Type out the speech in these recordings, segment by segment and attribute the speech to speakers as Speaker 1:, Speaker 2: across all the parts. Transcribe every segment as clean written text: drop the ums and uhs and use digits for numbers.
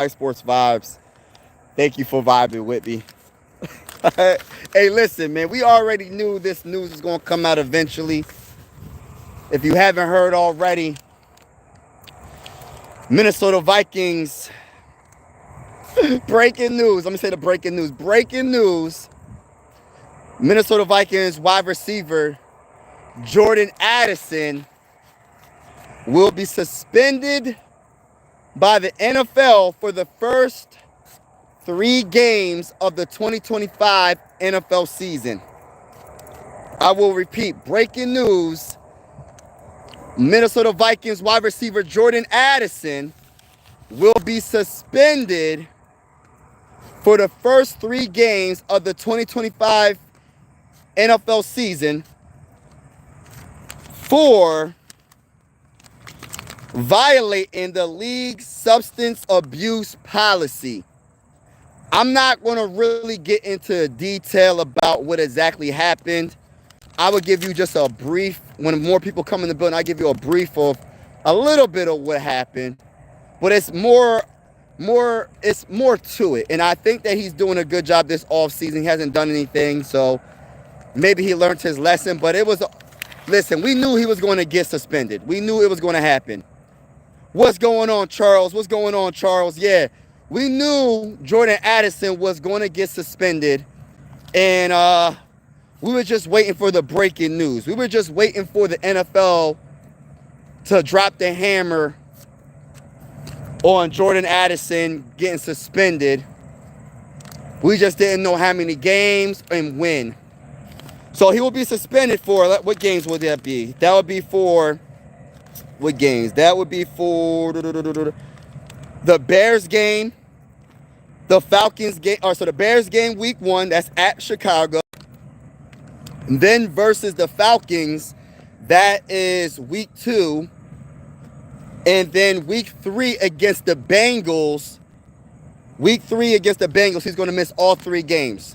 Speaker 1: High Sports Vibes. Thank you for vibing with me. Hey, listen, man, we already knew this news is going to come out eventually. If you haven't heard already, Minnesota Vikings, breaking news. Let me say the breaking news. Breaking news. Minnesota Vikings wide receiver Jordan Addison will be suspended by the NFL for the first 3 games of the 2025 NFL season. I will repeat, breaking news. Minnesota Vikings wide receiver Jordan Addison will be suspended for the first 3 games of the 2025 NFL season for violating the league's substance abuse policy. I'm not going to really get into detail about what exactly happened. I would give you just a brief. When more people come in the building, I give you a brief of a little bit of what happened. But it's more to it. And I think that he's doing a good job this offseason. He hasn't done anything, so maybe he learned his lesson. But it was, listen, we knew he was going to get suspended. We knew it was going to happen. What's going on, Charles? What's going on, Charles? Yeah, we knew Jordan Addison was going to get suspended. And we were just waiting for the breaking news. We were just waiting for the NFL to drop the hammer on Jordan Addison getting suspended. We just didn't know how many games and when. So he will be suspended for, what games would that be? That would be for, what games? That would be for the Bears game, the Falcons game, so the Bears game week 1, that's at Chicago. And then versus the Falcons, that is week 2. And then week 3 against the Bengals. Week 3 against the Bengals, he's going to miss all 3 games.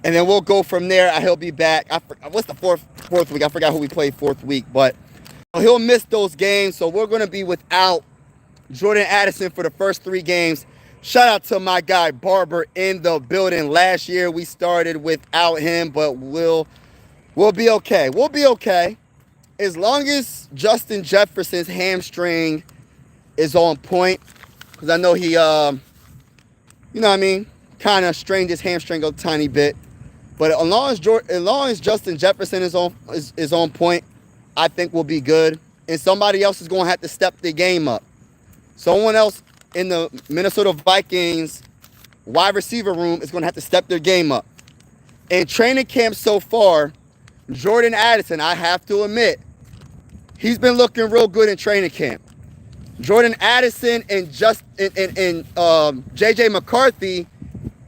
Speaker 1: And then we'll go from there. He'll be back. What's the fourth week? I forgot who we played 4th week. But he'll miss those games. So we're going to be without Jordan Addison for the first 3 games. Shout out to my guy Barber in the building. Last year we started without him, but we'll be okay. We'll be okay. As long as Justin Jefferson's hamstring is on point, because I know he, you know what I mean, kind of strained his hamstring a tiny bit. But as long as Justin Jefferson is on point, I think we'll be good. And somebody else is going to have to step their game up. Someone else in the Minnesota Vikings wide receiver room is going to have to step their game up. In training camp so far, Jordan Addison, I have to admit, he's been looking real good in training camp. Jordan Addison and J.J. McCarthy,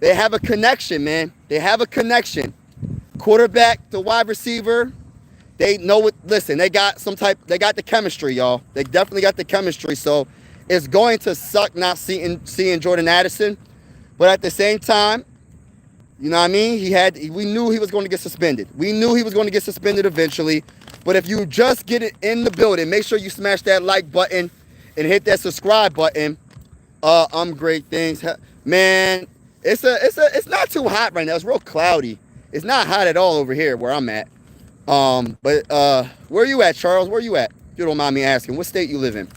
Speaker 1: they have a connection, man. They have a connection. Quarterback to wide receiver, they know what. Listen, they got the chemistry, y'all. They definitely got the chemistry. So it's going to suck not seeing Jordan Addison, but at the same time, you know what I mean? We knew he was going to get suspended. We knew he was going to get suspended eventually. But if you just get it in the building, make sure you smash that like button and hit that subscribe button. Great things, man. It's not too hot right now. It's real cloudy. It's not hot at all over here where I'm at. But where you at, Charles? Where you at? If you don't mind me asking, what state you live in?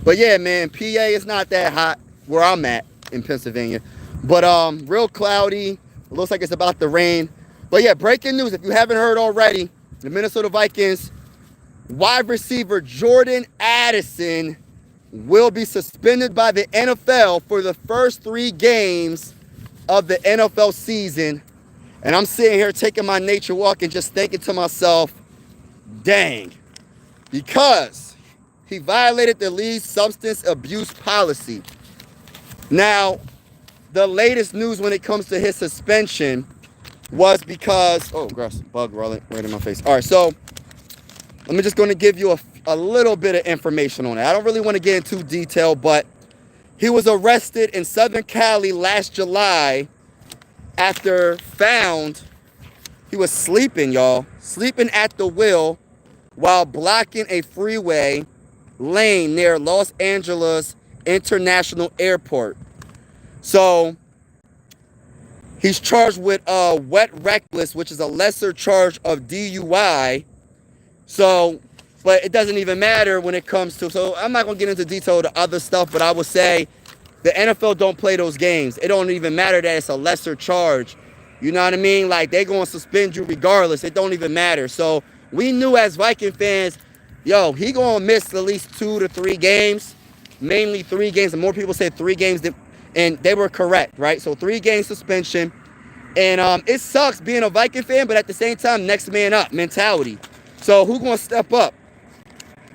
Speaker 1: But yeah, man, PA is not that hot where I'm at in Pennsylvania. But real cloudy. It looks like it's about to rain. But yeah, breaking news. If you haven't heard already, the Minnesota Vikings wide receiver Jordan Addison will be suspended by the NFL for the first 3 games of the NFL season. And I'm sitting here taking my nature walk and just thinking to myself, dang, because he violated the league's substance abuse policy. Now, the latest news when it comes to his suspension was because, oh, gross, bug rolling right in my face. All right, so I'm just going to give you a little bit of information on it. I don't really want to get into detail, but he was arrested in Southern Cali last July after he was sleeping, y'all, sleeping at the wheel while blocking a freeway lane near Los Angeles International Airport. So he's charged with wet reckless, which is a lesser charge of DUI. So, but it doesn't even matter when it comes to, so I'm not going to get into detail of the other stuff, but I would say the NFL don't play those games. It don't even matter that it's a lesser charge. You know what I mean? Like, they're going to suspend you regardless. It don't even matter. So we knew as Viking fans, yo, he going to miss at least 2 to 3 games, mainly 3 games. And more people said 3 games, and they were correct, right? So 3-game suspension. And it sucks being a Viking fan, but at the same time, next man up mentality. So who's going to step up?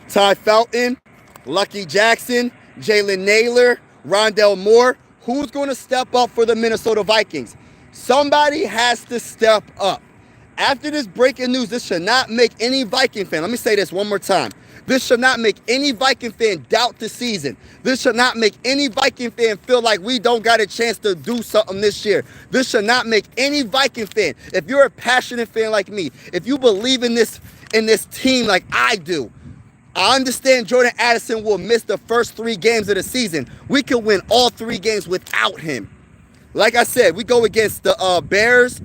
Speaker 1: Ty Felton, Lucky Jackson, Jalen Naylor, Rondell Moore. Who's going to step up for the Minnesota Vikings? Somebody has to step up. After this breaking news, this should not make any Viking fan, let me say this one more time. This should not make any Viking fan doubt the season. This should not make any Viking fan feel like we don't got a chance to do something this year. This should not make any Viking fan, if you're a passionate fan like me, if you believe in this team like I do, I understand Jordan Addison will miss the first 3 games of the season. We can win all 3 games without him. Like I said, we go against the Bears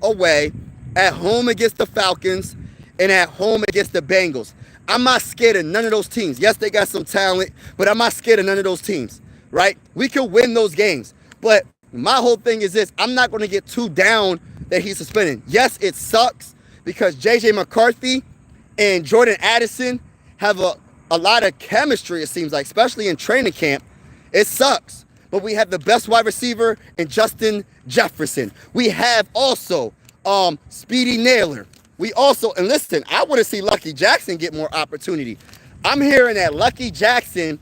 Speaker 1: away, at home against the Falcons, and at home against the Bengals. I'm not scared of none of those teams. Yes, they got some talent, but I'm not scared of none of those teams, right? We can win those games. But my whole thing is this. I'm not going to get too down that he's suspended. Yes, it sucks because J.J. McCarthy and Jordan Addison have a lot of chemistry, it seems like, especially in training camp. It sucks. But we have the best wide receiver in Justin Jefferson. We have also Speedy Naylor. We also, and listen, I want to see Lucky Jackson get more opportunity. I'm hearing that Lucky Jackson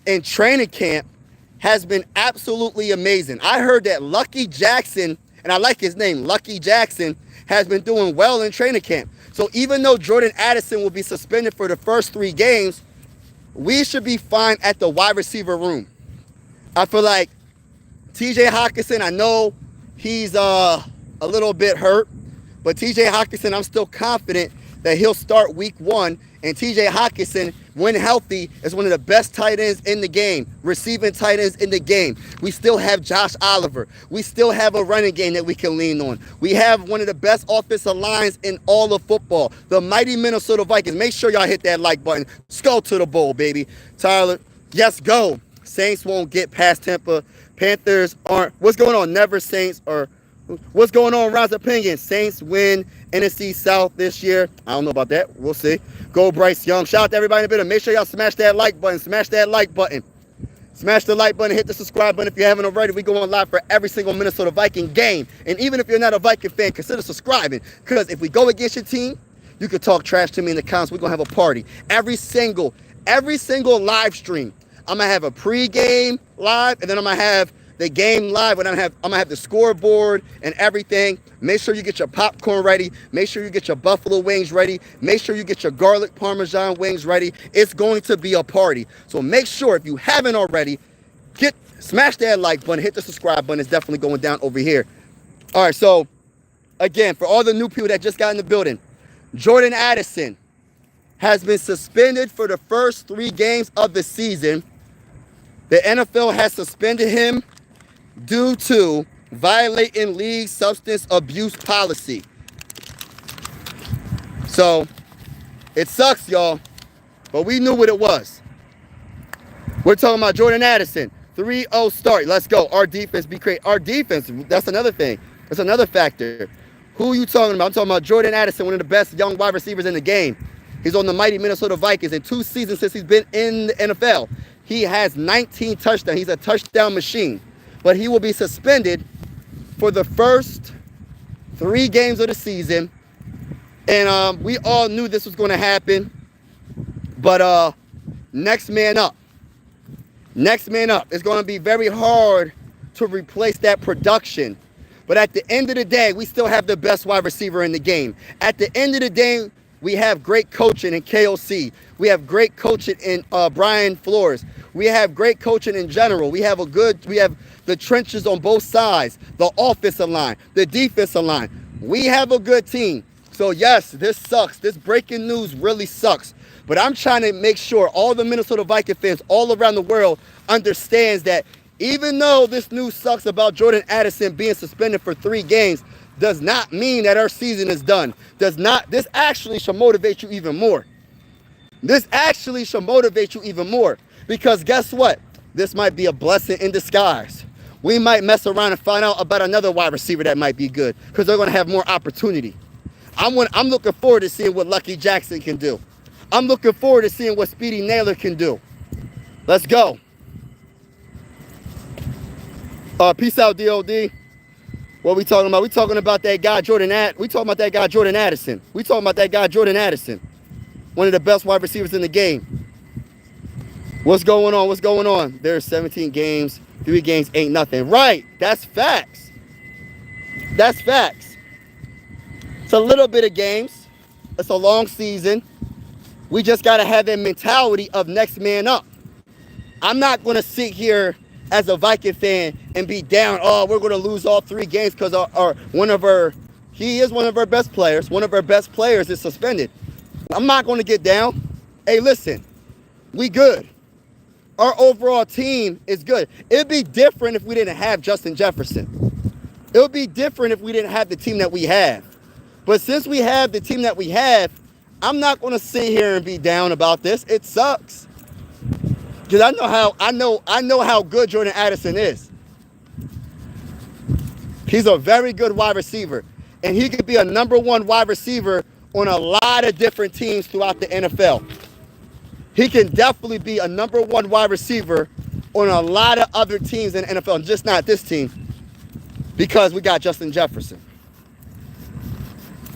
Speaker 1: in training camp has been absolutely amazing. I heard that Lucky Jackson, and I like his name, Lucky Jackson, has been doing well in training camp. So even though Jordan Addison will be suspended for the first 3 games, we should be fine at the wide receiver room. I feel like TJ Hockenson, I know he's a little bit hurt, but TJ Hockenson, I'm still confident that he'll start week 1. And TJ Hockenson, when healthy, is one of the best tight ends in the game, receiving tight ends in the game. We still have Josh Oliver. We still have a running game that we can lean on. We have one of the best offensive lines in all of football, the mighty Minnesota Vikings. Make sure y'all hit that like button. Let's go to the bowl, baby. Tyler, yes, go. Saints won't get past Tampa. Panthers aren't. What's going on? Never Saints or what's going on, Ron's opinion? Saints win NFC South this year. I don't know about that. We'll see. Go Bryce Young. Shout out to everybody in the video. Make sure y'all smash that like button. Smash that like button. Smash the like button. Hit the subscribe button if you haven't already. We go on live for every single Minnesota Viking game. And even if you're not a Viking fan, consider subscribing. Because if we go against your team, you can talk trash to me in the comments. We're going to have a party. Every single live stream. I'm going to have a pregame live, and then I'm going to have the game live, and I'm gonna have the scoreboard and everything. Make sure you get your popcorn ready. Make sure you get your buffalo wings ready. Make sure you get your garlic parmesan wings ready. It's going to be a party. So make sure, if you haven't already, smash that like button, hit the subscribe button. It's definitely going down over here. All right, so again, for all the new people that just got in the building, Jordan Addison has been suspended for the first 3 games of the season. The NFL has suspended him due to violating league substance abuse policy. So, it sucks, y'all, but we knew what it was. We're talking about Jordan Addison. 3-0 start. Let's go. Our defense be great. Our defense, that's another thing. That's another factor. Who are you talking about? I'm talking about Jordan Addison, one of the best young wide receivers in the game. He's on the mighty Minnesota Vikings. In 2 seasons since he's been in the NFL, he has 19 touchdowns. He's a touchdown machine. But he will be suspended for the first 3 games of the season. And we all knew this was going to happen. But next man up. Next man up. It's going to be very hard to replace that production. But at the end of the day, we still have the best wide receiver in the game. At the end of the day, we have great coaching in KOC. We have great coaching in Brian Flores. We have great coaching in general. We have the trenches on both sides, the offensive line, the defensive line. We have a good team. So yes, this sucks. This breaking news really sucks. But I'm trying to make sure all the Minnesota Viking fans all around the world understands that Even though this news sucks about Jordan Addison being suspended for 3 games, does not mean that our season is done. This actually should motivate you even more. This actually should motivate you even more. Because guess what? This might be a blessing in disguise. We might mess around and find out about another wide receiver that might be good. Because they're going to have more opportunity. I'm looking forward to seeing what Lucky Jackson can do. I'm looking forward to seeing what Speedy Naylor can do. Let's go. Peace out, DOD. What we talking about? We talking about that guy Jordan Addison. We talking about that guy Jordan Addison. One of the best wide receivers in the game. What's going on? What's going on? There's 17 games. 3 games ain't nothing. Right. That's facts. That's facts. It's a little bit of games. It's a long season. We just got to have that mentality of next man up. I'm not going to sit here as a Viking fan and be down, oh, we're going to lose all 3 games because he is one of our best players. One of our best players is suspended. I'm not going to get down. Hey, listen, we good. Our overall team is good. It'd be different if we didn't have Justin Jefferson. It would be different if we didn't have the team that we have. But since we have the team that we have, I'm not going to sit here and be down about this. It sucks. Because I know how good Jordan Addison is. He's a very good wide receiver. And he could be a #1 wide receiver on a lot of different teams throughout the NFL. He can definitely be a #1 wide receiver on a lot of other teams in the NFL, just not this team, because we got Justin Jefferson.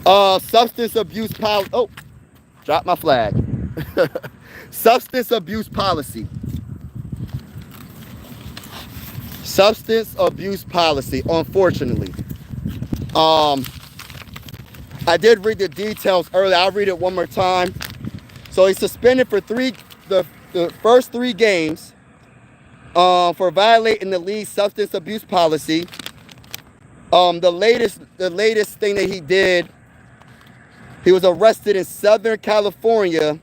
Speaker 1: Substance abuse policy. Oh, dropped my flag. Substance abuse policy. Substance abuse policy, unfortunately. I did read the details earlier. I'll read it one more time. So he's suspended for the first 3 games for violating the league's substance abuse policy. The latest thing that he did, he was arrested in Southern California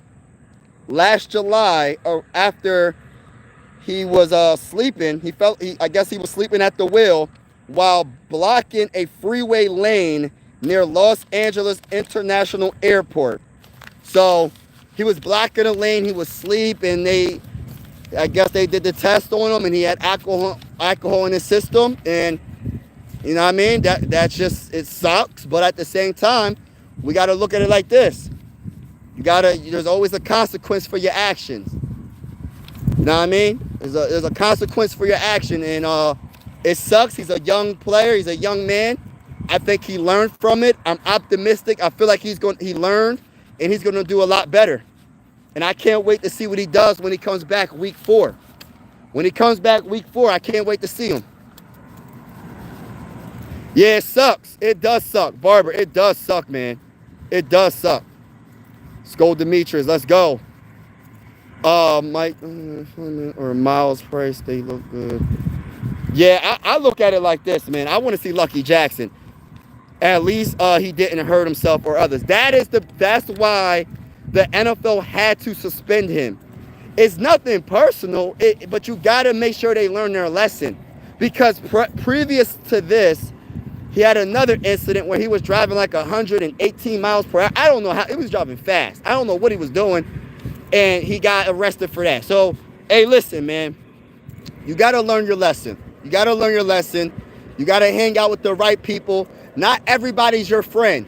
Speaker 1: last July after he was sleeping. I guess he was sleeping at the wheel while blocking a freeway lane near Los Angeles International Airport. So he was blocking a lane, he was asleep, and I guess they did the test on him, and he had alcohol in his system, and you know what I mean? That's just, it sucks, but at the same time, we got to look at it like this. There's always a consequence for your actions. You know what I mean? There's a consequence for your action, and it sucks. He's a young player. He's a young man. I think he learned from it. I'm optimistic. I feel like he learned, and he's going to do a lot better. And I can't wait to see what he does when he comes back week 4. When he comes back week 4, I can't wait to see him. Yeah, it sucks. It does suck. Barber, it does suck, man. It does suck. Skull Demetrius, let's go. Mike or Miles Price, they look good. Yeah, I look at it like this, man. I want to see Lucky Jackson. At least he didn't hurt himself or others. That's why the NFL had to suspend him. It's nothing personal, but you got to make sure they learn their lesson. Because previous to this, he had another incident where he was driving like 118 miles per hour. I don't know how. He was driving fast. I don't know what he was doing. And he got arrested for that. So, hey, listen, man. You got to learn your lesson. You got to learn your lesson. You got to hang out with the right people. Not everybody's your friend.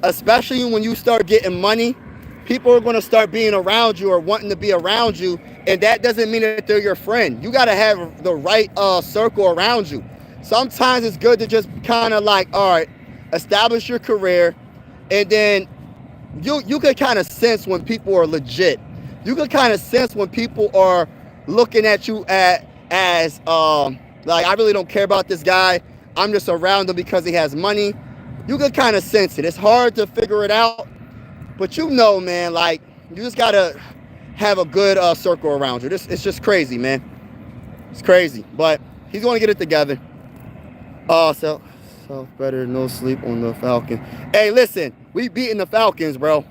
Speaker 1: Especially when you start getting money. People are going to start being around you or wanting to be around you. And that doesn't mean that they're your friend. You got to have the right circle around you. Sometimes it's good to just kind of like, all right, establish your career. And then you can kind of sense when people are legit. You can kind of sense when people are looking at you as like, I really don't care about this guy. I'm just around him because he has money. You can kind of sense it. It's hard to figure it out. But you know, man, like, you just got to have a good circle around you. It's just crazy, man. It's crazy. But he's going to get it together. Self better, no sleep on the Falcons. Hey, listen, we beating the Falcons, bro.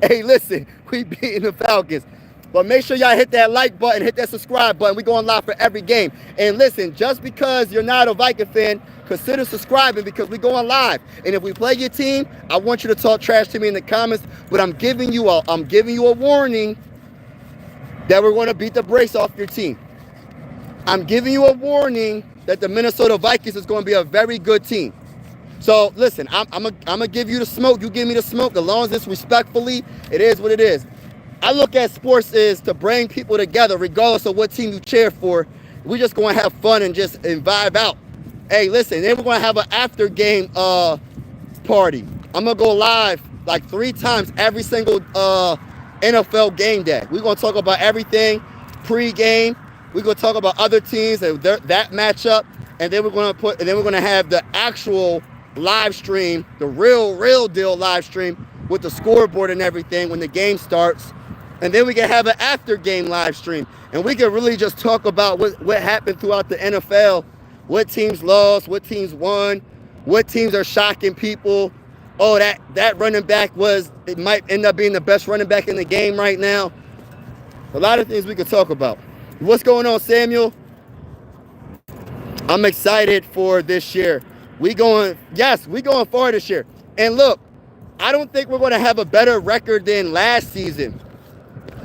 Speaker 1: Hey, listen, we beating the Falcons. But make sure y'all hit that like button, hit that subscribe button. We going live for every game. And listen, just because you're not a Viking fan, consider subscribing because we going live. And if we play your team, I want you to talk trash to me in the comments. But I'm giving you a warning that we're going to beat the brakes off your team. I'm giving you a warning that the Minnesota Vikings is going to be a very good team. So listen, I'm gonna give you the smoke. You give me the smoke. As long as it's respectfully, it is what it is. I look at sports is to bring people together, regardless of what team you cheer for. We just gonna have fun and vibe out. Hey, listen, then we're gonna have an after game party. I'm gonna go live like 3 times every single NFL game day. We're gonna talk about everything pre-game. We're gonna talk about other teams and that matchup, and then we're gonna have the actual live stream, the real deal live stream with the scoreboard and everything when the game starts. And then we can have an after game live stream, and we can really just talk about what happened throughout the NFL, what teams lost, what teams won, what teams are shocking people. Oh, that running back it might end up being the best running back in the game right now. A lot of things we could talk about. What's going on, Samuel? I'm excited for this year. We going far this year. And look, I don't think we're going to have a better record than last season.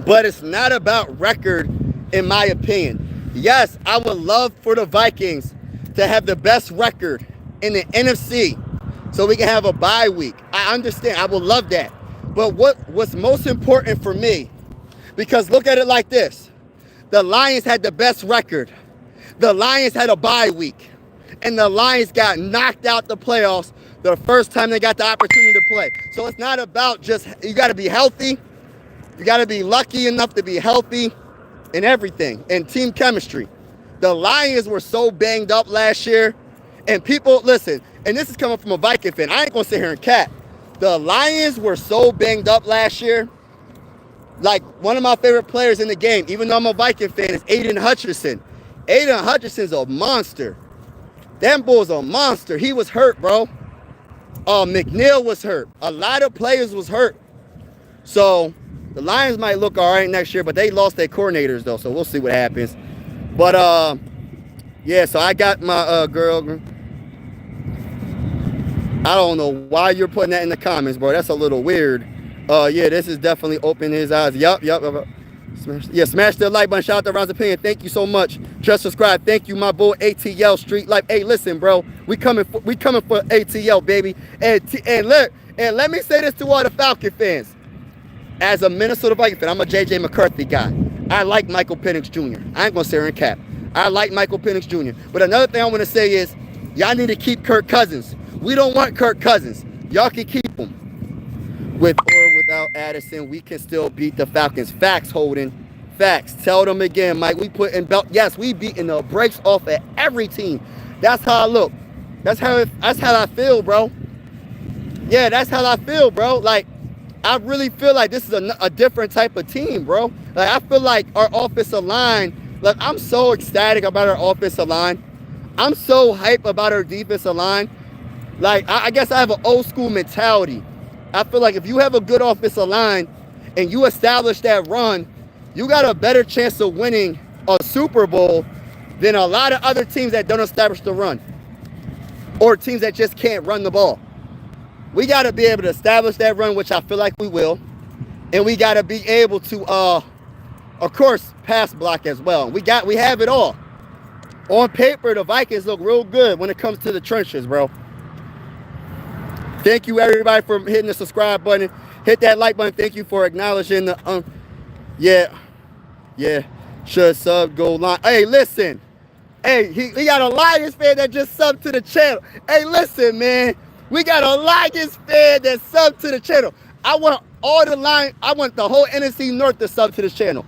Speaker 1: But it's not about record, in my opinion. Yes, I would love for the Vikings to have the best record in the NFC so we can have a bye week. I understand. I would love that. But what's most important for me, because look at it like this. The Lions had the best record. The Lions had a bye week. And the Lions got knocked out the playoffs the first time they got the opportunity to play. So it's not about just, you got to be healthy. You got to be lucky enough to be healthy and everything. And team chemistry. The Lions were so banged up last year. And people, listen, and this is coming from a Viking fan. I ain't going to sit here and cap. The Lions were so banged up last year. Like, one of my favorite players in the game, even though I'm a Viking fan, is Aiden Hutchinson. Aiden Hutchinson's a monster. That bull's a monster. He was hurt, bro. McNeil was hurt. A lot of players was hurt. So, the Lions might look all right next year, but they lost their coordinators, though, so we'll see what happens. But, yeah, so I got my girl. I don't know why you're putting that in the comments, bro. That's a little weird. Yeah, this is definitely opening his eyes. Yup. Smash the like button. Shout out to Ron's Opinion. Thank you so much. Just subscribe. Thank you, my boy. ATL Street Life. Hey, listen, bro. We coming for ATL, baby. And let me say this to all the Falcon fans. As a Minnesota Viking fan, I'm a J.J. McCarthy guy. I like Michael Penix Jr. I ain't going to sit here and cap. I like Michael Penix Jr. But another thing I want to say is, y'all need to keep Kirk Cousins. We don't want Kirk Cousins. Y'all can keep him. With or without Addison, we can still beat the Falcons. Facts, Holden. Facts. Tell them again, Mike. We put in belt. Yes, we beating the brakes off at every team. That's how I look. That's how I feel, bro. Yeah, that's how I feel, bro. Like, I really feel like this is a different type of team, bro. Like, I feel like our offensive line. Like, I'm so ecstatic about our offensive line. I'm so hype about our defensive line. Like, I guess I have an old school mentality. I feel like if you have a good offensive line and you establish that run, you got a better chance of winning a Super Bowl than a lot of other teams that don't establish the run or teams that just can't run the ball. We got to be able to establish that run, which I feel like we will. And we got to be able to, of course, pass block as well. We have it all. On paper, the Vikings look real good when it comes to the trenches, bro. Thank you, everybody, for hitting the subscribe button. Hit that like button. Thank you for acknowledging the, yeah. Should sub, go line. Hey, listen. Hey, he got a Lions fan that just subbed to the channel. Hey, listen, man. We got a Lions fan that subbed to the channel. I want the whole NFC North to sub to this channel.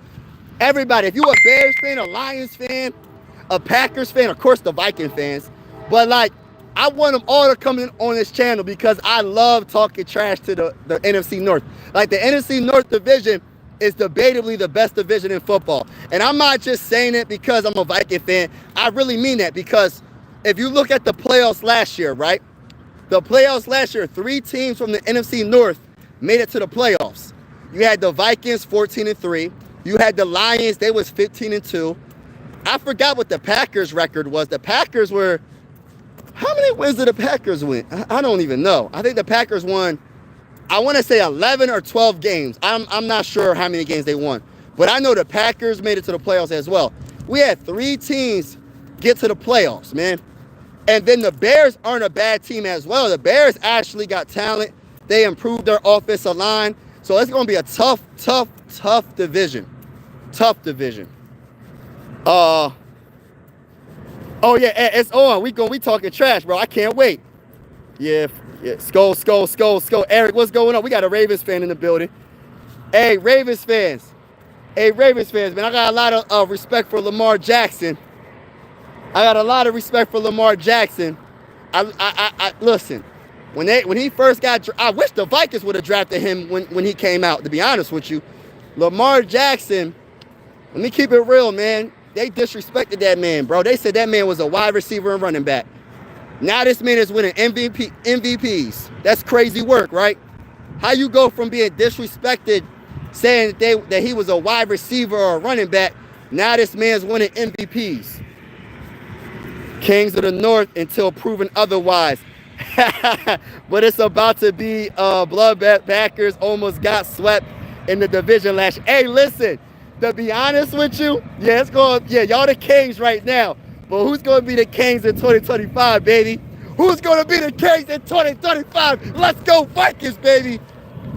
Speaker 1: Everybody, if you a Bears fan, a Lions fan, a Packers fan, of course the Viking fans, but like, I want them all to come in on this channel because I love talking trash to the NFC North. Like, the NFC North division is debatably the best division in football. And I'm not just saying it because I'm a Viking fan. I really mean that because if you look at the playoffs last year, right? The playoffs last year, 3 teams from the NFC North made it to the playoffs. You had the Vikings 14-3. You had the Lions. They was 15-2. I forgot what the Packers record was. The Packers were, how many wins did the Packers win? I don't even know. I think the Packers won, I want to say 11 or 12 games. I'm not sure how many games they won. But I know the Packers made it to the playoffs as well. We had 3 teams get to the playoffs, man. And then the Bears aren't a bad team as well. The Bears actually got talent. They improved their offensive line. So it's going to be a tough division. Tough division. Oh yeah, it's on. We talking trash, bro. I can't wait. Yeah. Skull. Eric, what's going on? We got a Ravens fan in the building. Hey, Ravens fans, man. I got a lot of respect for Lamar Jackson. I listen. When he first got, I wish the Vikings would have drafted him when he came out. To be honest with you, Lamar Jackson. Let me keep it real, man. They disrespected that man, bro. They said that man was a wide receiver and running back. Now this man is winning MVPs. That's crazy work, right? How you go from being disrespected, saying that he was a wide receiver or a running back, now this man's winning MVPs. Kings of the North until proven otherwise. But it's about to be bloodbath. Packers almost got swept in the division last year. Hey, listen. To be honest with you, y'all the Kings right now. But who's going to be the Kings in 2025, baby? Who's going to be the Kings in 2025? Let's go Vikings, baby.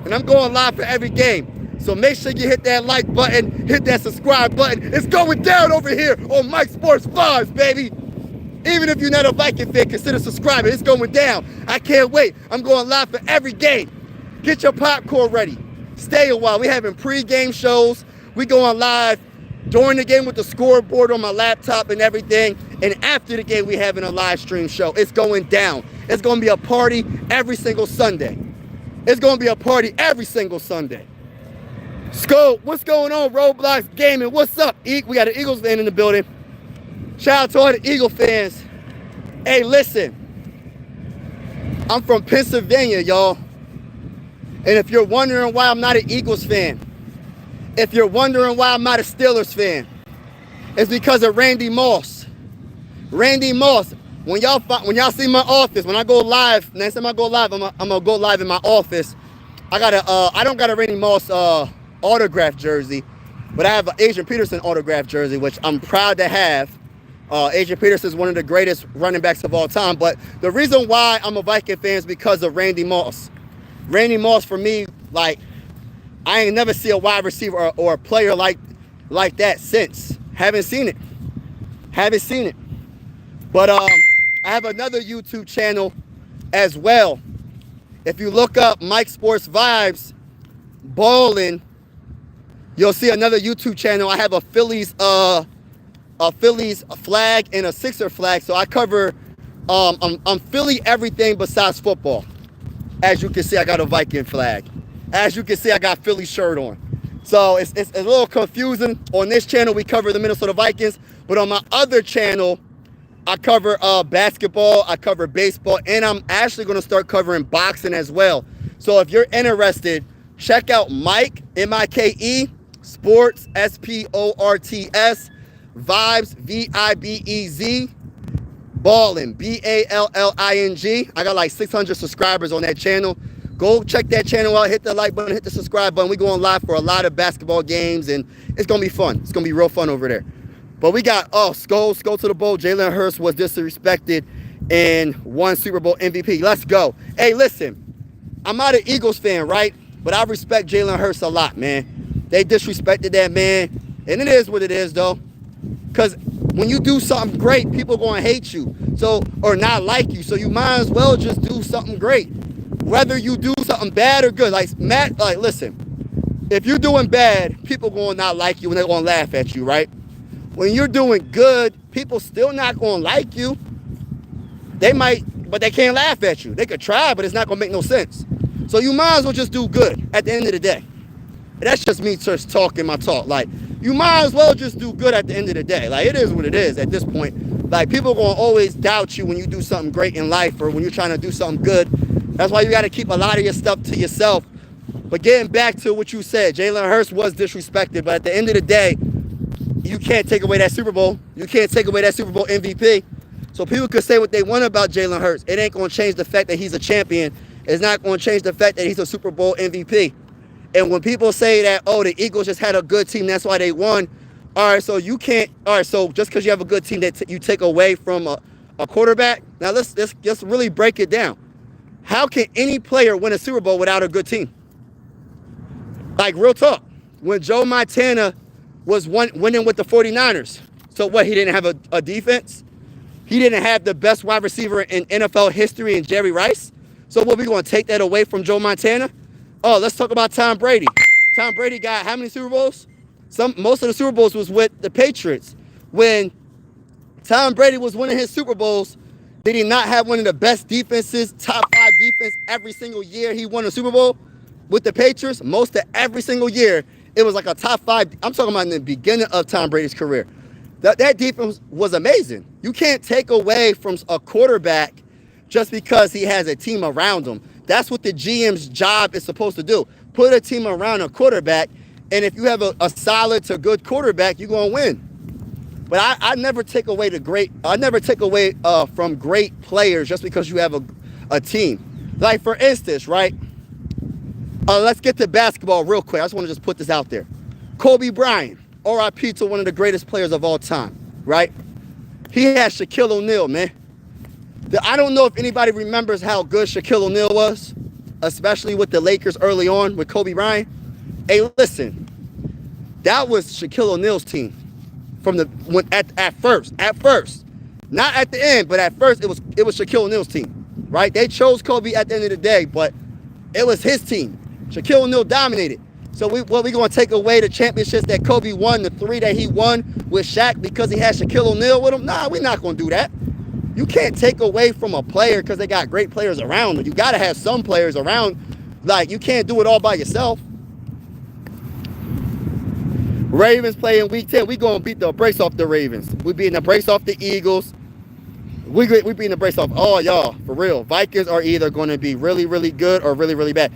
Speaker 1: And I'm going live for every game. So make sure you hit that like button, hit that subscribe button. It's going down over here on Mike Sports Vibes, baby. Even if you're not a Viking fan, consider subscribing. It's going down. I can't wait. I'm going live for every game. Get your popcorn ready. Stay a while. We're having pre-game shows. We going live during the game with the scoreboard on my laptop and everything. And after the game, we having a live stream show. It's going down. It's going to be a party every single Sunday. Scope, what's going on? Roblox Gaming, what's up? We got an Eagles fan in the building. Shout out to all the Eagle fans. Hey, listen. I'm from Pennsylvania, y'all. And if you're wondering why I'm not an Eagles fan, if you're wondering why I'm not a Steelers fan, it's because of Randy Moss. Randy Moss. When y'all see my office, when I go live, next time I go live, I'm gonna go live in my office. I don't got a Randy Moss autograph jersey, but I have an Adrian Peterson autograph jersey, which I'm proud to have. Adrian Peterson is one of the greatest running backs of all time. But the reason why I'm a Viking fan is because of Randy Moss. Randy Moss, for me, like, I ain't never see a wide receiver or a player like that since. Haven't seen it. But I have another YouTube channel as well. If you look up Mike Sports Vibes Ballin', you'll see another YouTube channel. I have a Phillies flag and a Sixer flag. So I cover I'm Philly everything besides football. As you can see, I got a Viking flag. As you can see, I got Philly shirt on. So it's a little confusing. On this channel, we cover the Minnesota Vikings. But on my other channel, I cover basketball, I cover baseball, and I'm actually going to start covering boxing as well. So if you're interested, check out Mike, M-I-K-E, Sports, S-P-O-R-T-S, Vibes, V-I-B-E-Z, Ballin', B-A-L-L-I-N-G. I got like 600 subscribers on that channel. Go check that channel out, hit the like button, hit the subscribe button. We're going live for a lot of basketball games, and it's going to be fun. It's going to be real fun over there. But we got, Skull to the bowl. Jalen Hurts was disrespected and won Super Bowl MVP. Let's go. Hey, listen, I'm not an Eagles fan, right? But I respect Jalen Hurts a lot, man. They disrespected that man. And it is what it is, though. Because when you do something great, people are going to hate you. Or not like you. So you might as well just do something great. Whether you do something bad or good. Listen, if you're doing bad, people going to not like you and they're going to laugh at you, right? When you're doing good, people still not going to like you. They might, but they can't laugh at you. They could try, but it's not going to make no sense. So you might as well just do good at the end of the day. And that's just me just talking my talk. Like, you might as well just do good at the end of the day. Like, it is what it is at this point. Like, people are going to always doubt you when you do something great in life or when you're trying to do something good. That's why you got to keep a lot of your stuff to yourself. But getting back to what you said, Jalen Hurts was disrespected. But at the end of the day, you can't take away that Super Bowl. You can't take away that Super Bowl MVP. So people could say what they want about Jalen Hurts. It ain't going to change the fact that he's a champion. It's not going to change the fact that he's a Super Bowl MVP. And when people say that, oh, the Eagles just had a good team, that's why they won. All right, so you can't. All right, so just because you have a good team that you take away from a quarterback. Now let's really break it down. How can any player win a Super Bowl without a good team? Like, real talk. When Joe Montana was winning with the 49ers, so what, he didn't have a defense? He didn't have the best wide receiver in NFL history in Jerry Rice? So what, we going to take that away from Joe Montana? Oh, let's talk about Tom Brady. Tom Brady got how many Super Bowls? Most of the Super Bowls was with the Patriots. When Tom Brady was winning his Super Bowls, did he not have one of the best defenses, top 5 defense every single year he won a Super Bowl with the Patriots? Most of every single year, it was like a top 5. I'm talking about in the beginning of Tom Brady's career. That defense was amazing. You can't take away from a quarterback just because he has a team around him. That's what the GM's job is supposed to do. Put a team around a quarterback, and if you have a solid to good quarterback, you're going to win. But I never take away from great players just because you have a team. Like, for instance, right? Let's get to basketball real quick. I just want to just put this out there. Kobe Bryant, RIP to one of the greatest players of all time, right? He had Shaquille O'Neal, man. I don't know if anybody remembers how good Shaquille O'Neal was, especially with the Lakers early on with Kobe Bryant. Hey, listen, that was Shaquille O'Neal's team at first, not at the end, but at first it was Shaquille O'Neal's team, right? They chose Kobe at the end of the day, but it was his team. Shaquille O'Neal dominated. So we going to take away the championships that Kobe won, the 3 that he won with Shaq because he had Shaquille O'Neal with him? Nah, we're not going to do that. You can't take away from a player because they got great players around them. You got to have some players around. Like, you can't do it all by yourself. Ravens play in week 10. We going to beat the brakes off the Ravens. We beating the brakes off the Eagles. We beating the brakes off all y'all, for real. Vikings are either going to be really, really good or really, really bad.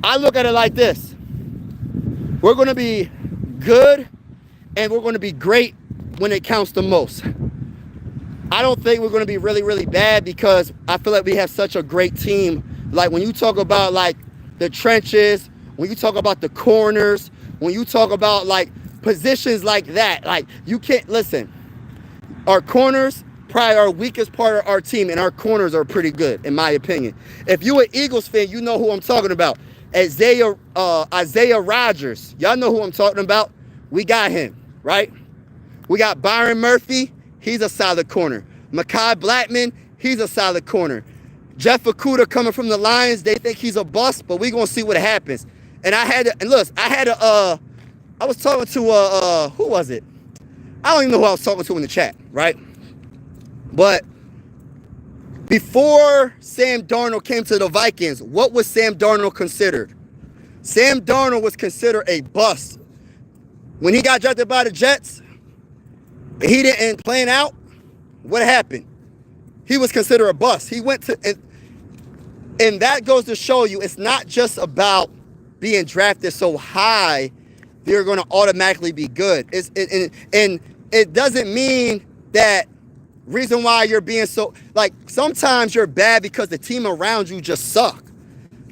Speaker 1: I look at it like this. We're going to be good and we're going to be great when it counts the most. I don't think we're going to be really, really bad because I feel like we have such a great team. Like, when you talk about, like, the trenches, when you talk about the corners, when you talk about, like, positions like that, like, you can't, listen, our corners, probably our weakest part of our team, and our corners are pretty good, in my opinion. If you're an Eagles fan, you know who I'm talking about. Isaiah Rodgers. Y'all know who I'm talking about. We got him, right? We got Byron Murphy. He's a solid corner. Mekhi Blackman, he's a solid corner. Jeff Okudah coming from the Lions, they think he's a bust, but we're going to see what happens. And I was talking to, who was it? I don't even know who I was talking to in the chat, right? But before Sam Darnold came to the Vikings, what was Sam Darnold considered? Sam Darnold was considered a bust. When he got drafted by the Jets, he didn't plan out. What happened? He was considered a bust. He went to, and that goes to show you it's not just about being drafted so high that you're going to automatically be good. And it doesn't mean that reason why you're being so, like, sometimes you're bad because the team around you just suck.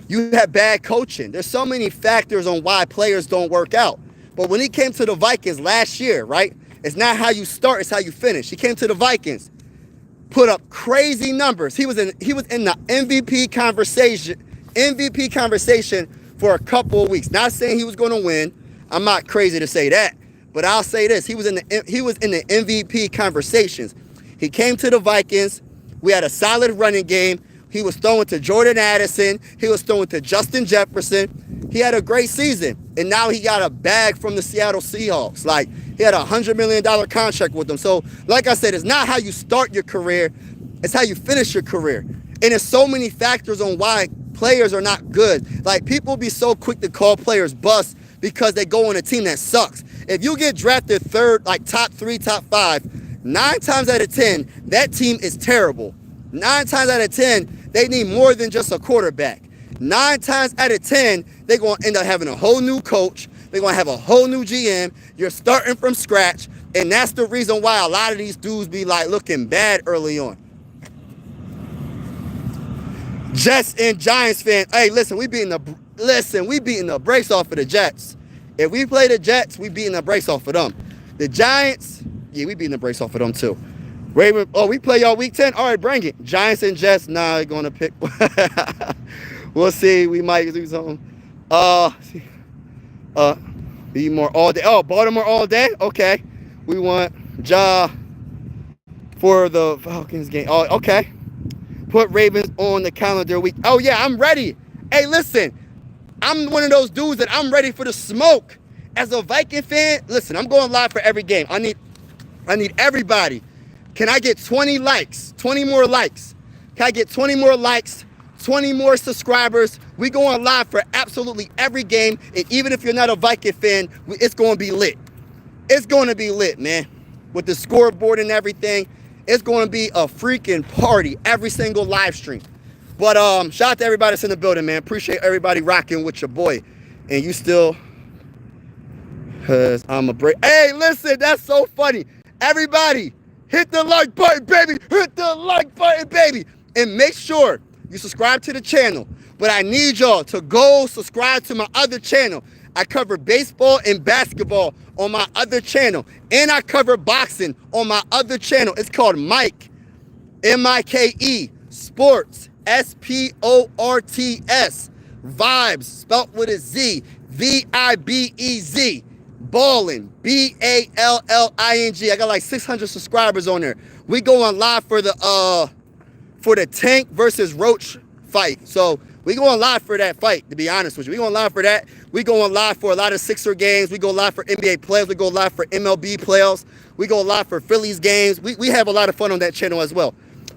Speaker 1: You have bad coaching. There's so many factors on why players don't work out. But when he came to the Vikings last year, right? It's not how you start, it's how you finish. He came to the Vikings, put up crazy numbers. He was in the MVP conversation for a couple of weeks. Not saying he was going to win. I'm not crazy to say that, but I'll say this: he was in the MVP conversations. He came to the Vikings. We had a solid running game. He was throwing to Jordan Addison. He was throwing to Justin Jefferson. He had a great season. And now he got a bag from the Seattle Seahawks. Like, he had a $100 million contract with them. So, like I said, it's not how you start your career. It's how you finish your career. And there's so many factors on why players are not good. Like, people be so quick to call players bust because they go on a team that sucks. If you get drafted third, like top 3, top 5, 9 times out of 10, that team is terrible. 9 times out of 10, they need more than just a quarterback. 9 times out of 10, they're going to end up having a whole new coach. They're going to have a whole new GM. You're starting from scratch. And that's the reason why a lot of these dudes be like looking bad early on. Jets and Giants fan. Hey, listen, we beating the brakes off of the Jets. If we play the Jets, we beating the brakes off of them. The Giants, yeah, we beating the brakes off of them too. Raven, oh, we play y'all week 10? All right, bring it. Giants and Jets, nah, they're going to pick. We'll see. We might do something. Be more all day. Oh, Baltimore all day? Okay. We want Ja for the Falcons game. Oh, okay. Put Ravens on the calendar week. Oh, yeah, I'm ready. Hey, listen. I'm one of those dudes that I'm ready for the smoke. As a Viking fan, listen, I'm going live for every game. I need everybody. Can I get 20 likes? 20 more likes. Can I get 20 more likes? 20 more subscribers? We going live for absolutely every game. And even if you're not a Viking fan, it's going to be lit. It's going to be lit, man. With the scoreboard and everything. It's going to be a freaking party every single live stream. But shout out to everybody that's in the building, man. Appreciate everybody rocking with your boy. And you still, cause I'm a break. Hey, listen, that's so funny. Everybody, hit the like button, baby. Hit the like button, baby. And make sure you subscribe to the channel. But I need y'all to go subscribe to my other channel. I cover baseball and basketball on my other channel. And I cover boxing on my other channel. It's called Mike, M-I-K-E, Sports, S-P-O-R-T-S, Vibes, spelt with a Z, V-I-B-E-Z, Ballin, B-A-L-L-I-N-G. I got like 600 subscribers on there. We going live for the Tank versus Roach fight. So we going live for that fight, to be honest with you. We going live for that. We going live for a lot of Sixer games. We go live for NBA players. We go live for MLB players. We go live for Phillies games. We have a lot of fun on that channel as well.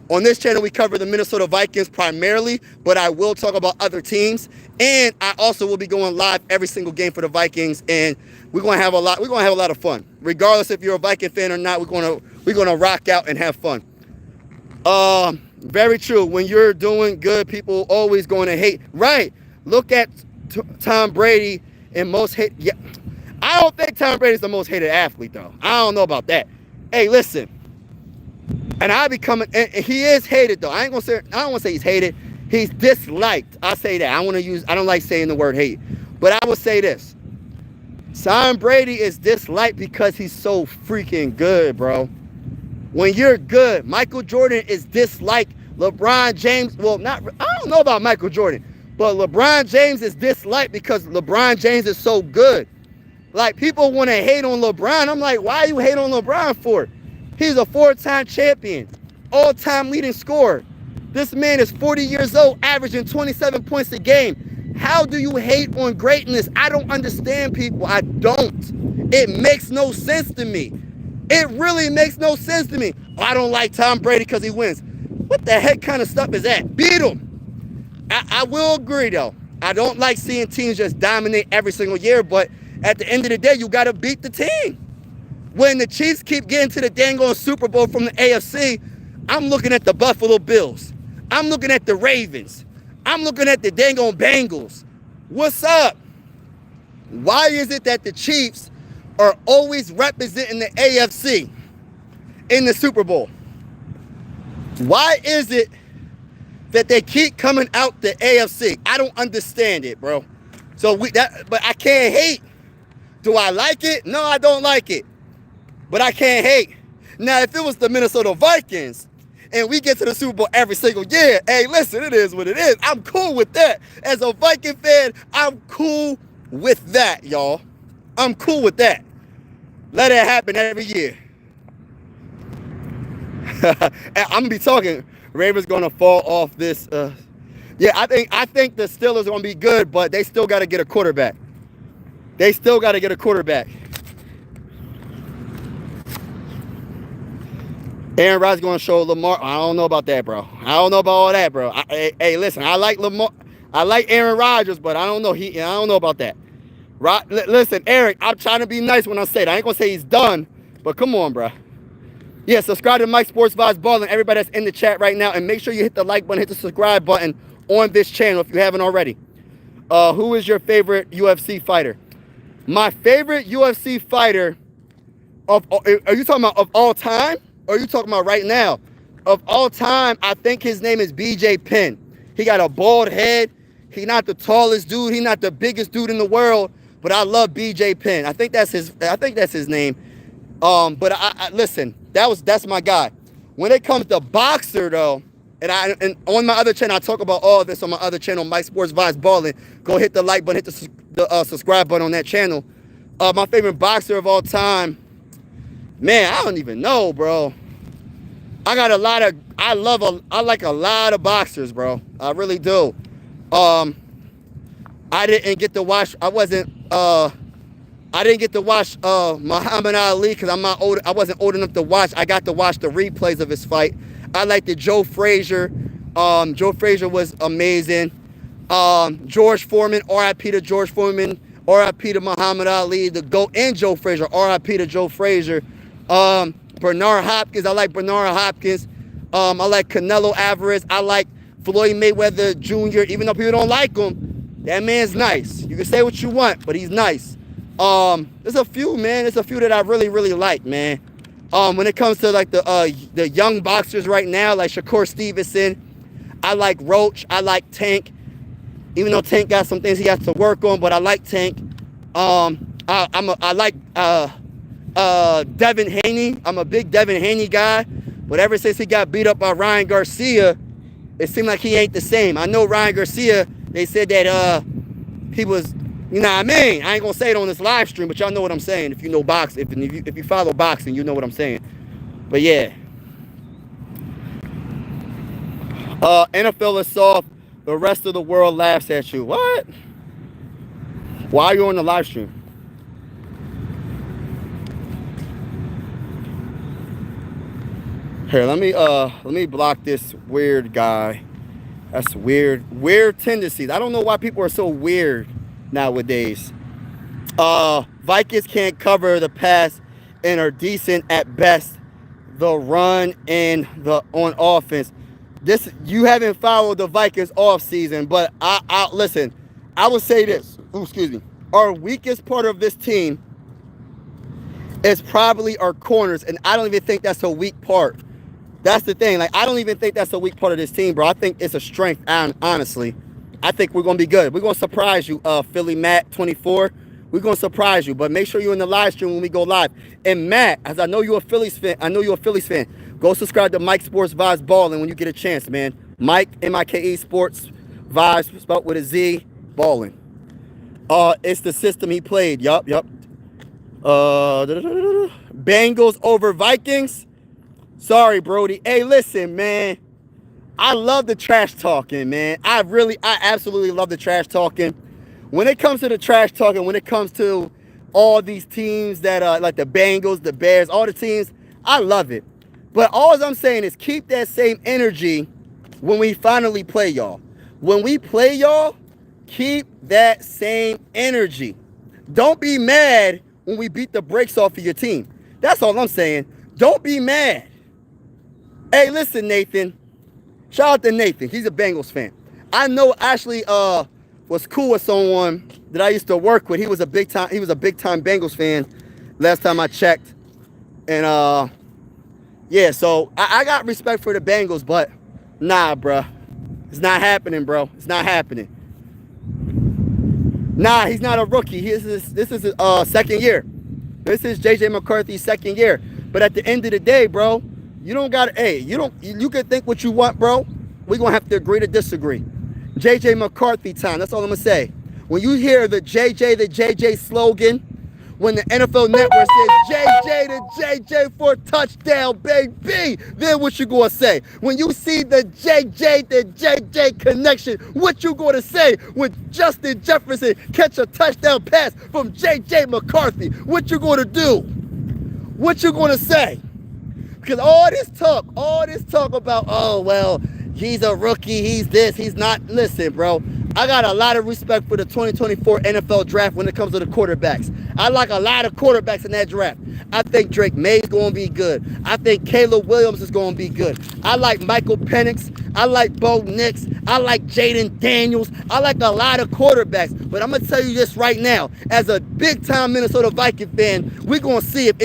Speaker 1: On this channel, we cover the Minnesota Vikings primarily, but I will talk about other teams. And I also will be going live every single game for the Vikings, and we're gonna have a lot of fun. Regardless if you're a Viking fan or not, we're gonna rock out and have fun. Very true. When you're doing good, people always going to hate. Right. Look at Tom Brady and most hate. Yeah. I don't think Tom Brady's the most hated athlete, though. I don't know about that. Hey, listen. And and he is hated, though. I don't want to say he's hated. He's disliked. I say that. I don't like saying the word hate. But I will say this. Tom Brady is disliked because he's so freaking good, bro. When you're good, Michael Jordan is disliked. LeBron James, I don't know about Michael Jordan, but LeBron James is disliked because LeBron James is so good. Like, people want to hate on LeBron. I'm like, why you hate on LeBron for? He's a 4-time champion, all-time leading scorer. This man is 40 years old, averaging 27 points a game. How do you hate on greatness? I don't understand, people. I don't. It makes no sense to me. It really makes no sense to me. I don't like Tom Brady because he wins. What the heck kind of stuff is that? Beat him. I will agree, though. I don't like seeing teams just dominate every single year, but at the end of the day, you got to beat the team. When the Chiefs keep getting to the dang on Super Bowl from the AFC, I'm looking at the Buffalo Bills. I'm looking at the Ravens. I'm looking at the dang on Bengals. What's up? Why is it that the Chiefs are always representing the AFC in the Super Bowl? Why is it that they keep coming out the AFC? I don't understand it, bro. But I can't hate. Do I like it? No, I don't like it. But I can't hate. Now, if it was the Minnesota Vikings and we get to the Super Bowl every single year, hey, listen, it is what it is. I'm cool with that. As a Viking fan, I'm cool with that, y'all. I'm cool with that. Let it happen every year. I'm going to be talking. Ravens going to fall off this. Yeah, I think the Steelers are going to be good, but they still got to get a quarterback. Aaron Rodgers going to show Lamar. I don't know about that, bro. I don't know about all that, bro. Hey, listen, I like Lamar. I like Aaron Rodgers, but I don't know. I don't know about that. Listen, Eric, I'm trying to be nice when I say it. I ain't going to say he's done, but come on, bro. Yeah, subscribe to Mike Sports Vibes Ballin', everybody that's in the chat right now, and make sure you hit the like button, hit the subscribe button on this channel if you haven't already. Who is your favorite UFC fighter? My favorite UFC fighter are you talking about of all time? Or are you talking about right now? Of all time, I think his name is BJ Penn. He got a bald head. He's not the tallest dude. He's not the biggest dude in the world. But I love BJ Penn. I think that's his name. But I listen, that's my guy. When it comes to boxer though, and on my other channel, I talk about all of this on my other channel, Mike Sports Vibes Balling. Go hit the like button, hit the subscribe button on that channel. My favorite boxer of all time, man, I don't even know, bro. I like a lot of boxers, bro. I really do. I didn't get to watch. I didn't get to watch Muhammad Ali because I wasn't old enough to watch. I got to watch the replays of his fight. I liked the Joe Frazier. Joe Frazier was amazing. George Foreman, R.I.P. to George Foreman, R.I.P. to Muhammad Ali, the GOAT, and Joe Frazier, R.I.P. to Joe Frazier. Bernard Hopkins, I like Bernard Hopkins. I like Canelo Alvarez. I like Floyd Mayweather Jr. Even though people don't like him, that man's nice. You can say what you want, but he's nice. There's a few, man. There's a few that I really, really like, man. When it comes to like the young boxers right now, like Shakur Stevenson, I like Roach. I like Tank. Even though Tank got some things he has to work on, but I like Tank. I like Devin Haney. I'm a big Devin Haney guy, but ever since he got beat up by Ryan Garcia, it seemed like he ain't the same. I know Ryan Garcia, they said that he was, you know what I mean? I ain't gonna say it on this live stream, but y'all know what I'm saying. If you know boxing, if you follow boxing, you know what I'm saying. But yeah. NFL is soft. The rest of the world laughs at you. What? Why are you on the live stream? Here, let me block this weird guy. That's weird. Weird tendencies. I don't know why people are so weird nowadays. Vikings can't cover the pass and are decent at best. The run and the on offense. You haven't followed the Vikings off season, but I listen. I would say this. Ooh, excuse me. Our weakest part of this team is probably our corners, and I don't even think that's a weak part. That's the thing. Like, I don't even think that's a weak part of this team, bro. I think it's a strength, honestly. I think we're going to be good. We're going to surprise you, Philly Matt 24. We're going to surprise you, but make sure you're in the live stream when we go live. And Matt, as I know you're a Phillies fan, go subscribe to Mike Sports Vibes Balling when you get a chance, man. Mike, M-I-K-E, Sports Vibes, spelled with a Z, Balling. It's the system he played. Yup. Bengals over Vikings. Sorry, Brody. Hey, listen, man. I love the trash talking, man. I absolutely love the trash talking. When it comes to the trash talking, when it comes to all these teams that like the Bengals, the Bears, all the teams, I love it. But all I'm saying is keep that same energy when we finally play y'all. When we play y'all, keep that same energy. Don't be mad when we beat the brakes off of your team. That's all I'm saying. Don't be mad. Hey, listen, Nathan. Shout out to Nathan. He's a Bengals fan. I know Ashley was cool with someone that I used to work with. He was a big time Bengals fan last time I checked. And yeah, so I got respect for the Bengals, but nah, bruh. It's not happening, bro. It's not happening. Nah, he's not a rookie. This is his second year. This is JJ McCarthy's second year. But at the end of the day, bro, you don't got to, you can think what you want, bro. We're going to have to agree to disagree. JJ McCarthy time. That's all I'm going to say. When you hear the JJ slogan, when the NFL Network says JJ to JJ for a touchdown, baby, then what you going to say? When you see the JJ connection, what you going to say? When Justin Jefferson catch a touchdown pass from JJ McCarthy, what you going to do? What you going to say? Because all this talk about, oh, well, he's a rookie, he's this, he's not. Listen, bro, I got a lot of respect for the 2024 NFL draft when it comes to the quarterbacks. I like a lot of quarterbacks in that draft. I think Drake May's going to be good. I think Caleb Williams is going to be good. I like Michael Penix. I like Bo Nix. I like Jaden Daniels. I like a lot of quarterbacks. But I'm going to tell you this right now. As a big-time Minnesota Viking fan, we're going to see if,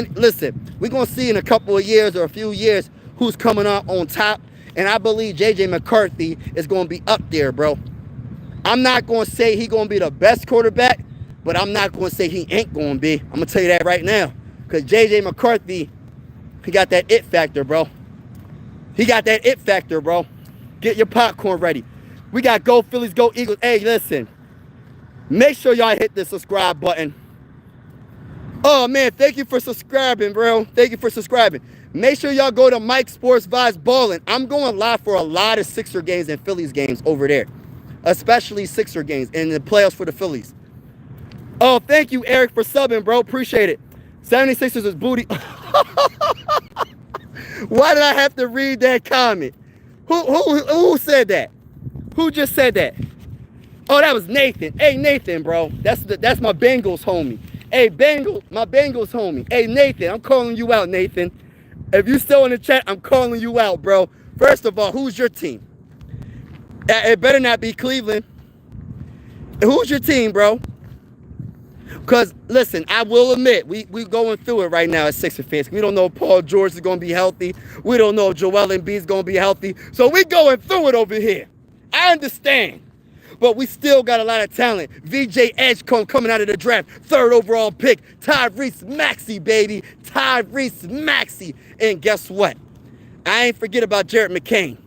Speaker 1: we're going to see in a couple of years or a few years who's coming out on top. And I believe J.J. McCarthy is going to be up there, bro. I'm not going to say he's going to be the best quarterback, but I'm not going to say he ain't going to be. I'm going to tell you that right now. Because J.J. McCarthy, he got that it factor, bro. He got that it factor, bro. Get your popcorn ready. We got Go Phillies, Go Eagles. Hey, listen. Make sure y'all hit the subscribe button. Oh, man, thank you for subscribing, bro. Thank you for subscribing. Make sure y'all go to Mike Sports Vibes Ballin'. I'm going live for a lot of Sixer games and Phillies games over there. Especially Sixer games and the playoffs for the Phillies. Oh, thank you, Eric, for subbing, bro. Appreciate it. 76ers is booty. Why did I have to read that comment? Who said that? Who just said that? Oh, that was Nathan. Hey, Nathan, bro. That's my Bengals homie. Hey, my Bengals homie. Hey, Nathan, I'm calling you out, Nathan. If you still in the chat, I'm calling you out, bro. First of all, who's your team? It better not be Cleveland. Who's your team, bro? Because, listen, I will admit, we going through it right now as Sixer fans. We don't know if Paul George is going to be healthy. We don't know if Joel Embiid is going to be healthy. So we going through it over here. I understand. But we still got a lot of talent. VJ Edgecombe coming out of the draft. 3rd overall pick. Tyrese Maxey, baby. Tyrese Maxey. And guess what? I ain't forget about Jared McCain.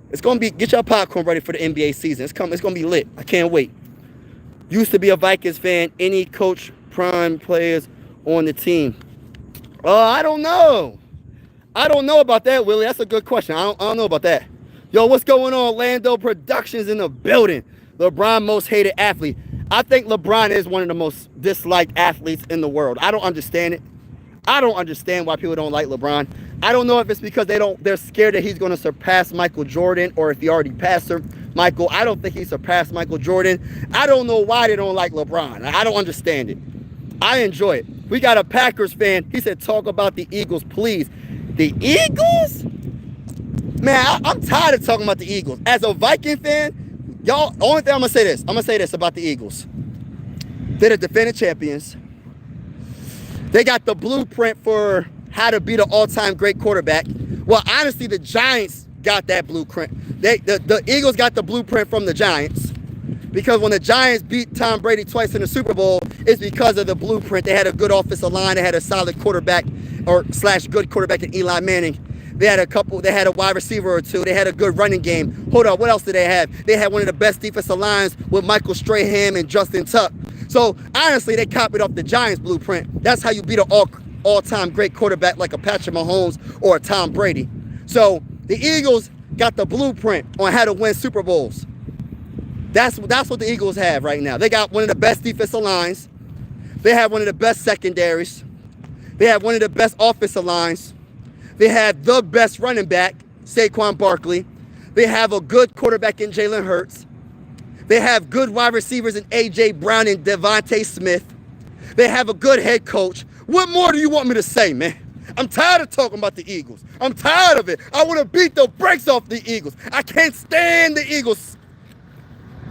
Speaker 1: It's going to be, get your popcorn ready for the NBA season. It's going to be lit. I can't wait. Used to be a Vikings fan. Any coach prime players on the team? I don't know. I don't know about that, Willie. That's a good question. I don't know about that. Yo, what's going on? Lando Productions in the building. LeBron most hated athlete. I think LeBron is one of the most disliked athletes in the world. I don't understand it. I don't understand why people don't like LeBron. I don't know if it's because they're scared that he's going to surpass Michael Jordan, or if he already passed Michael. I don't think he surpassed Michael Jordan. I don't know why they don't like LeBron. I don't understand it. I enjoy it. We got a Packers fan. He said, talk about the Eagles, please. The Eagles? Man, I'm tired of talking about the Eagles. As a Viking fan, y'all, only thing I'm going to say this about the Eagles. They're the defending champions. They got the blueprint for how to be the all-time great quarterback. Well, honestly, the Giants got that blueprint. The Eagles got the blueprint from the Giants. Because when the Giants beat Tom Brady twice in the Super Bowl, it's because of the blueprint. They had a good offensive line. They had a solid quarterback / good quarterback in Eli Manning. They had a wide receiver or two. They had a good running game. Hold on, what else did they have? They had one of the best defensive lines with Michael Strahan and Justin Tuck. So, honestly, they copied off the Giants blueprint. That's how you beat an all-time great quarterback like a Patrick Mahomes or a Tom Brady. So, the Eagles got the blueprint on how to win Super Bowls. That's what the Eagles have right now. They got one of the best defensive lines. They have one of the best secondaries. They have one of the best offensive lines. They have the best running back, Saquon Barkley. They have a good quarterback in Jalen Hurts. They have good wide receivers in A.J. Brown and Devontae Smith. They have a good head coach. What more do you want me to say, man? I'm tired of talking about the Eagles. I'm tired of it. I want to beat the brakes off the Eagles. I can't stand the Eagles.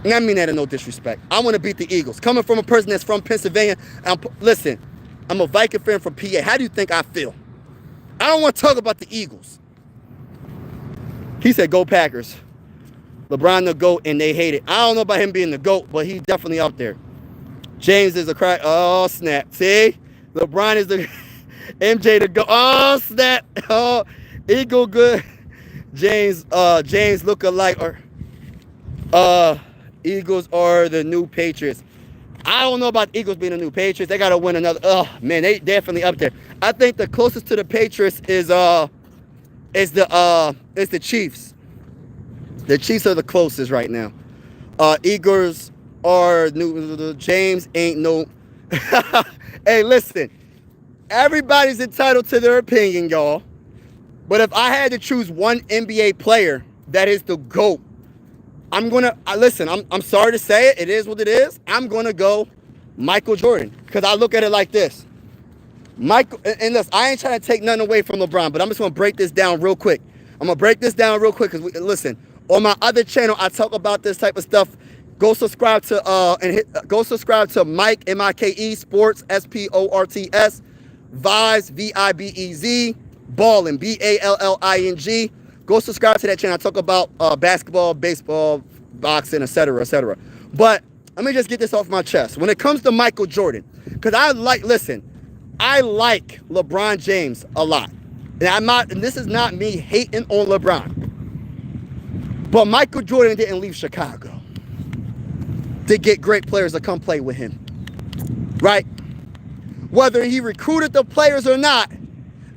Speaker 1: And I mean that in no disrespect. I want to beat the Eagles. Coming from a person that's from Pennsylvania, listen, I'm a Viking fan from PA. How do you think I feel? I don't want to talk about the Eagles. He said, go Packers. LeBron the GOAT, and they hate it. I don't know about him being the GOAT, but he's definitely up there. James is a crack. Oh, snap. See? LeBron is the MJ the GOAT. Oh, snap. Oh, Eagle good. James look alike. Eagles are the new Patriots. I don't know about the Eagles being the new Patriots. They got to win another. Oh, man, they definitely up there. I think the closest to the Patriots is the Chiefs. The Chiefs are the closest right now. Eagles are new. James ain't no. Hey, listen. Everybody's entitled to their opinion, y'all. But if I had to choose one NBA player that is the GOAT, I'm sorry to say it. It is what it is. I'm going to go Michael Jordan. Because I look at it like this. And listen, I ain't trying to take nothing away from LeBron, but I'm just going to break this down real quick. I'm going to break this down real quick because, listen, on my other channel, I talk about this type of stuff. Go subscribe to Mike, M-I-K-E, Sports, S-P-O-R-T-S, Vibes, V-I-B-E-Z, Ballin, B-A-L-L-I-N-G. Go subscribe to that channel. I talk about basketball, baseball, boxing, etc., etc. But let me just get this off my chest. When it comes to Michael Jordan, because I like LeBron James a lot. And this is not me hating on LeBron. But Michael Jordan didn't leave Chicago to get great players to come play with him. Right? Whether he recruited the players or not,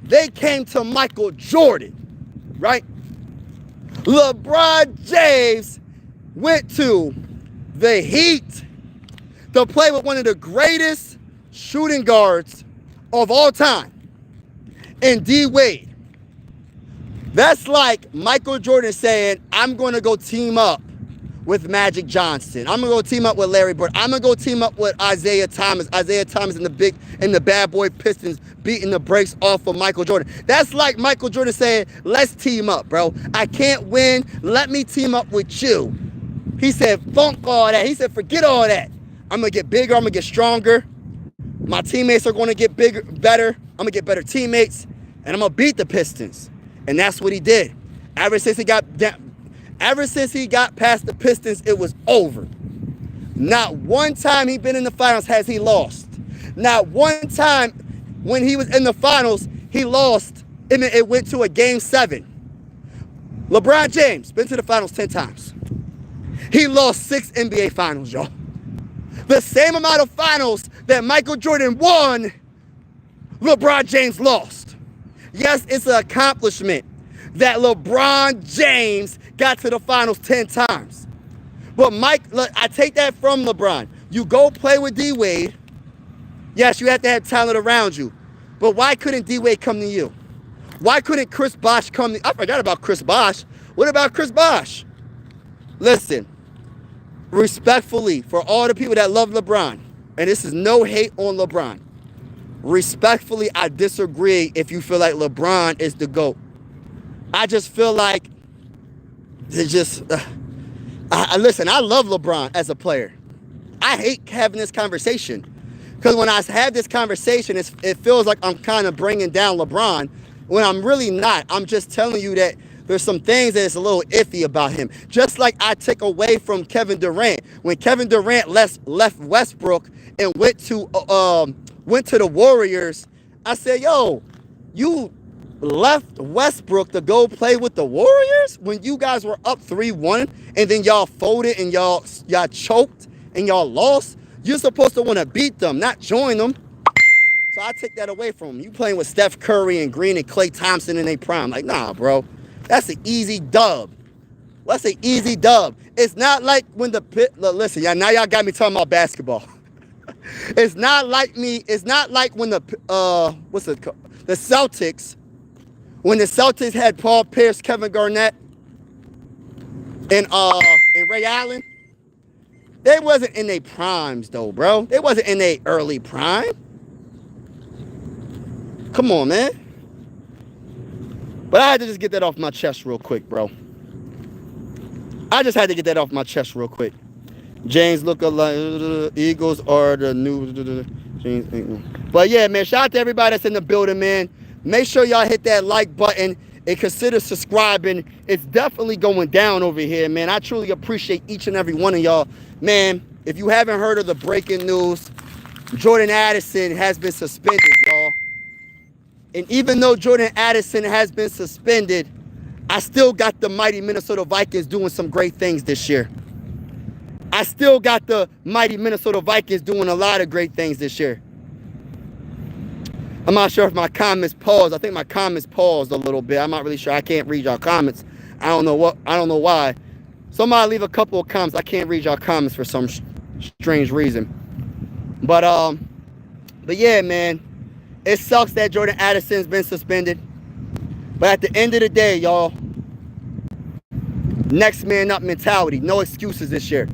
Speaker 1: they came to Michael Jordan. Right? LeBron James went to the Heat to play with one of the greatest shooting guards of all time, in D. Wade. That's like Michael Jordan saying, I'm going to go team up with Magic Johnson. I'm going to go team up with Larry Bird. I'm going to go team up with Isaiah Thomas. Isaiah Thomas and the bad boy Pistons beating the brakes off of Michael Jordan. That's like Michael Jordan saying, let's team up, bro. I can't win. Let me team up with you. He said, funk all that. He said, forget all that. I'm going to get bigger. I'm going to get stronger. My teammates are going to get bigger, better. I'm going to get better teammates. And I'm going to beat the Pistons. And that's what he did. Ever since he got past the Pistons, it was over. Not one time he been in the finals has he lost. Not one time when he was in the finals, he lost. It went to a game 7. LeBron James been to the finals 10 times. He lost 6 NBA finals, y'all. The same amount of finals that Michael Jordan won, LeBron James lost. Yes, it's an accomplishment that LeBron James got to the finals 10 times. But I take that from LeBron. You go play with D. Wade. Yes, you have to have talent around you. But why couldn't D. Wade come to you? Why couldn't Chris Bosh come to you? I forgot about Chris Bosh. What about Chris Bosh? Listen, respectfully, for all the people that love LeBron, and this is no hate on LeBron, respectfully, I disagree if you feel like LeBron is the GOAT. I just feel like it's just, listen, I love LeBron as a player. I hate having this conversation because when I have this conversation, it feels like I'm kind of bringing down LeBron when I'm really not. I'm just telling you that there's some things that is a little iffy about him. Just like I take away from Kevin Durant. When Kevin Durant left Westbrook and went to the Warriors, I said, yo, you left Westbrook to go play with the Warriors when you guys were up 3-1 and then y'all folded and y'all choked and y'all lost? You're supposed to want to beat them, not join them. So I take that away from him. You playing with Steph Curry and Green and Klay Thompson in their prime. Like, nah, bro. That's an easy dub. That's an easy dub. It's not like when listen, now y'all got me talking about basketball. It's not like when the Celtics, when the Celtics had Paul Pierce, Kevin Garnett, and Ray Allen. They wasn't in their primes though, bro. They wasn't in their early prime. Come on, man. But I had to just get that off my chest real quick, bro. I just had to get that off my chest real quick. James look alike. Eagles are the new. But yeah, man, shout out to everybody that's in the building, man. Make sure y'all hit that like button and consider subscribing. It's definitely going down over here, man. I truly appreciate each and every one of y'all. Man, if you haven't heard of the breaking news, Jordan Addison has been suspended, y'all. And even though Jordan Addison has been suspended, I still got the mighty Minnesota Vikings doing some great things this year. I still got the mighty Minnesota Vikings doing a lot of great things this year. I'm not sure if my comments paused. I think my comments paused a little bit. I'm not really sure. I can't read y'all comments. I don't know why. Somebody leave a couple of comments. I can't read y'all comments for some strange reason. But yeah, man. It sucks that Jordan Addison's been suspended. But at the end of the day, y'all, next man up mentality. No excuses this year.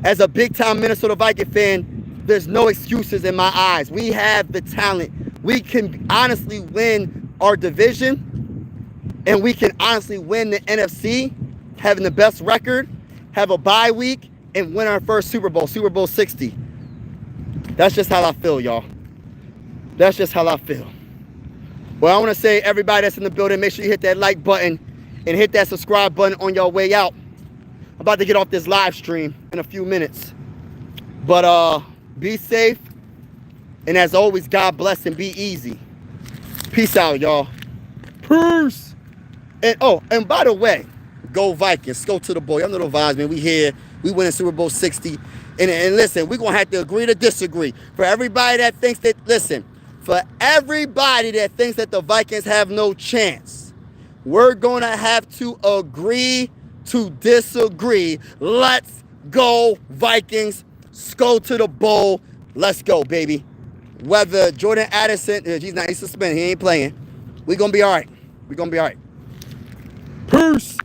Speaker 1: As a big-time Minnesota Viking fan, there's no excuses in my eyes. We have the talent. We can honestly win our division and we can honestly win the NFC, having the best record, have a bye week, and win our first Super Bowl, Super Bowl 60. That's just how I feel, y'all. That's just how I feel. Well, I want to say, everybody that's in the building, make sure you hit that like button and hit that subscribe button on your way out. I'm about to get off this live stream in a few minutes. But be safe. And as always, God bless and be easy. Peace out, y'all. Peace. And and by the way, go Vikings. Go to the boy. I'm Little Vibes, man. We here. We winning Super Bowl 60. And listen, we're going to have to agree to disagree. For everybody that thinks that, listen, for everybody that thinks that the Vikings have no chance, we're going to have to agree to disagree. Let's go, Vikings. Let's go to the bowl. Let's go, baby. Whether Jordan Addison, he's suspended. He ain't playing. We're going to be all right. We're going to be all right. Peace.